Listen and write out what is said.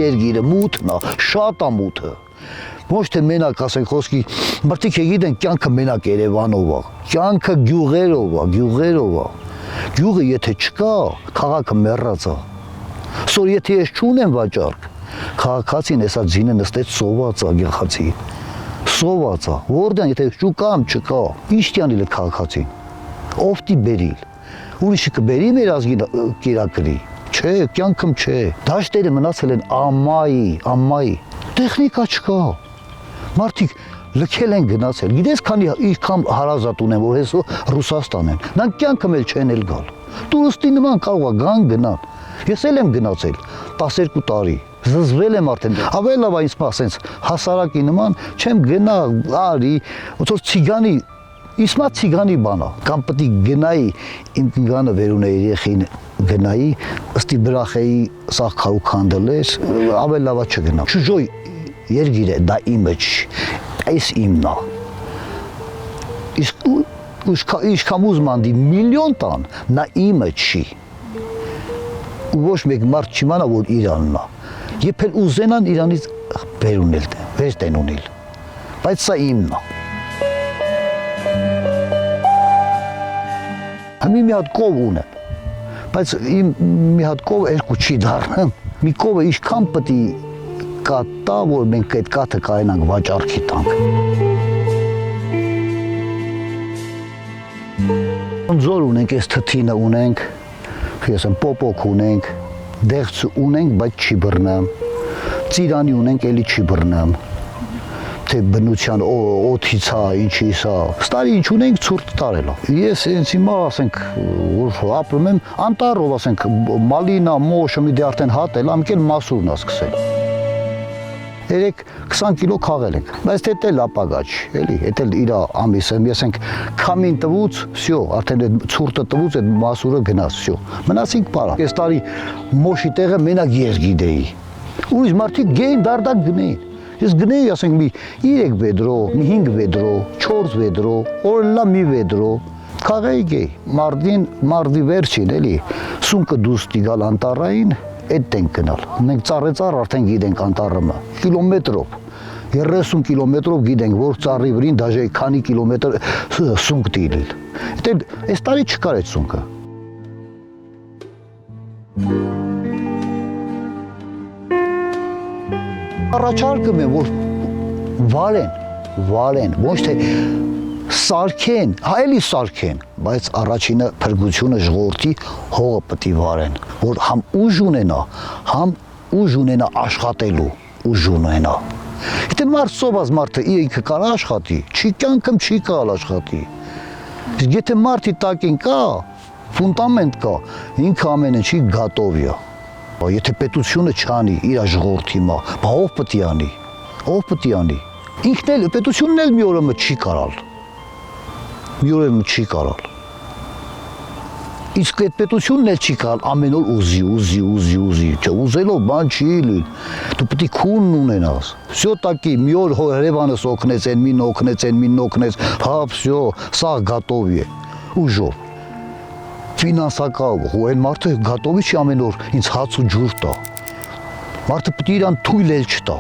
երգիրը մութն է, շատ է մութը։ Ոչ թե մենակ ասենք խոսքի, մարդիկ գիտեն կյանքը մենակ Երևանով է, կյանքը գյուղերով է, գյուղերով է։ Գյուղը եթե չկա, քաղաքը մեռած է։ Սոր եթե ես չունեմ վաճառք, քաղաքացին հեսա ձինը նստեց սոված է գեղացի։ Սոված է, որտեղ եթե շուկամ չկա, ինչ տյանիլ է քաղաքացին։ Օֆտի բերիլ։ Ուրիշը կբերի մեր ազգին կերակրի։ Չէ, կյանքում չէ։ Դաշտերը մնացել են ամայի։ Տեխնիկա չկա։ Մարդիկ լքել են գնացել։ Գիտես քանի ինչքան հարազատ ունեն, որ հեսո Ռուսաստան են։ Նրանք կյանքում էլ չեն էլ գալ։ Տուրիստի նման կարող է գան գնան։ Ես էլ եմ գնացել 12 տարի։ Զզվել եմ արդեն։ Ավելի լավ է ինձ ասենց հասարակի նման չեմ գնա, արի, ոնց որ ցիգանի Իսմա ցիգանի բանա, կամ պետք է գնայի իմ կինգանը վերունեի երեխին գնայի, ըստի բրախեի սաղ քարու քանդելես, ավելի լավա չգնամ։ Շուժոյ երգիր է, դա իմը չի, այս իմն է։ Ինչքան ուզմանդի միլիոն տան, նա իմը չի։ Ու ոչ մեկ մարդ չիմանա, որ Իրանն է։ Եփել ուզենան Իրանից վերունել, վեր տենունել։ Բայց սա իմն է։ Համի մի հատ կով ունեմ, բայց իմ մի հատ կով երկու չի դառնեմ։ Մի կովը ինչքան պետք է կատա, որ մենք այդ կաթը կարենանք վաճառքի տանք։ Ձոր ունենք, այս թթինը ունենք, ես եմ պոպոք ունենք, դեղց ունենք, բայց չի բռնեմ, ծիրանի ունենք, էլի չի բռնեմ, թե բնության օթից է, ինչից է, ստարի ինչ ունենք ցուրտ տարելա։ Ես հենց հիմա ասենք, որ ապրում եմ անտառով, ասենք մալինա, մոշը մի դե արդեն հատել, ամկել մասուրն է սկսել։ 3-20 կիլո քաղել ենք, բայց դա էլ ապագա չի, էլի, դա էլ իր ամիսը, ասենք քամին տվուց, всё, արդեն այդ ցուրտը տվուց այդ մասուրը գնաց, всё։ Մնացինք պարա։ Այս տարի մոշի տեղը մենակ ես գիտեի։ Ուրիշ մարդիկ գեին դարդակ գնեին։ Ես գնեի, ասենք մի 3 վեդրո, մի 5 վեդրո, 4 վեդրո, օրլա մի վեդրո, քաղեի գեի, մարդի վերջին, էլի, սունկը դուստի գալ անտառային, այդ ենք գնալ, մենք ծառ արդեն գիտենք անտառը, կիլոմետրով, 30 կիլոմետրով գիտենք, որ ծառի վրին դաժե քանի կիլոմետր սունկ դիլիլ, այս տարի չկար այդ սունկը։ Առաջարկում եմ, որ վարեն, ոչ թե սարքեն, հայելի սարքեն, բայց առաջինը փրկությունը ժողովրդի հողը պետք է վարեն, որ համ ուժ ունենա աշխատելու, ուժ ունենա։ Եթե մարդ սոված մարդը ինքը կարող աշխատի, չի կյանքում չի կարող աշխատի։ Իսկ եթե մարդի տակին կա, ֆունդամենտ կա, ինքը ամեն ինչի գատով է։ Եթե պետությունը չանի իր ժողովրդի մա, բա ով պետք է անի։ Ով պետք է անի։ Ինքն էլ պետությունն էլ մի օրը չի կարալ։ Մի օրը չի կարալ։ Իսկ այդ պետությունն էլ չի կարալ ամեն օր ուզի, չէ, ուզելով բան չի լինի։ Դու պետք է քուն ունենաս։ Всё таки մի օր Երևանս օգնեց, մին օգնեց, հա, всё, սա գատով է։ Ուժով։ Ֆինանսակալ, ու այն մարդը գատովի չի ամեն օր ինձ հաց ու ջուր տա։ Մարդը պետք է իրան թույլ էլ չտա։